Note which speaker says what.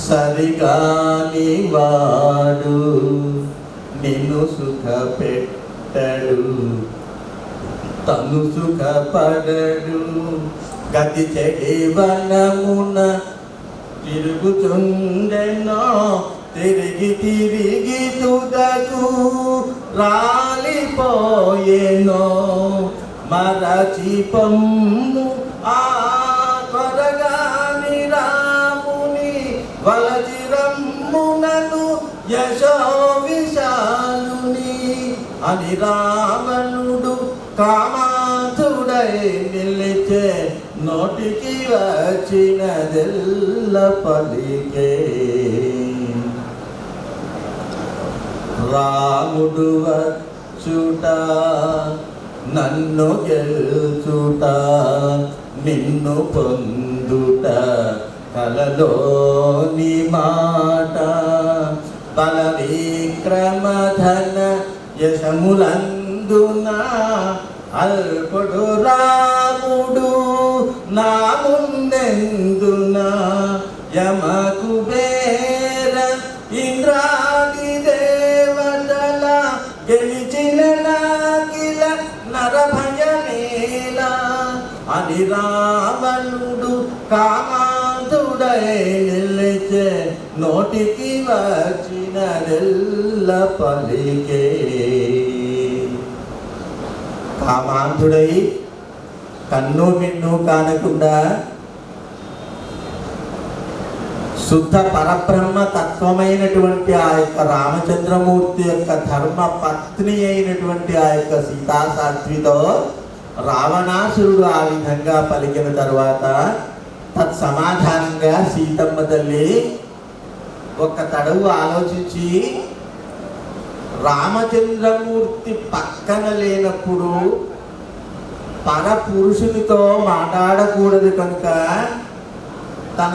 Speaker 1: సరిగాని వాడు నిన్ను సుఖపెట్టడు, తను సుఖపడడు. గతి చెడి వనమున తిరుగుచుండెనో, తిరిగి తిరిగి తుదకు రాలిపోయేనో. మరచి పొమ్ము ఆ త్వరగాని రాముని వలచిరమ్మునను యశో విశాలుని అని రావణుడు కామాతుడై నిలిచే, నోటికి వచ్చినదెల్ల పలికే. రాముడు వచ్చుట నన్ను గెలుచుట, నిన్ను పొందుట కలలోని మాట. బల విక్రమధన యశములందున అల్పుడు రాముడు నా ముందెందున. యమకు బేర ఇంద్రాది దేవతల గెలిచిన నాకిల నరభయమేల అని రావణుడు కామాంతుడై నిలిచే, నోటికి వచ్చినదెల్ల పలికే. కామాంతుడై కన్ను మిన్ను కానకుండా శుద్ధ పరబ్రహ్మ తత్వమైనటువంటి ఆ యొక్క రామచంద్రమూర్తి యొక్క ధర్మ పత్ని అయినటువంటి ఆ యొక్క సీతాసాధ్వితో రావణాసురుడు ఆ విధంగా పలికిన తరువాత తత్సమాధానంగా సీతమ్మ తల్లి ఒక్క తడవు ఆలోచించి, రామచంద్రమూర్తి పక్కన లేనప్పుడు పరపురుషునితో మాట్లాడకూడదు కనుక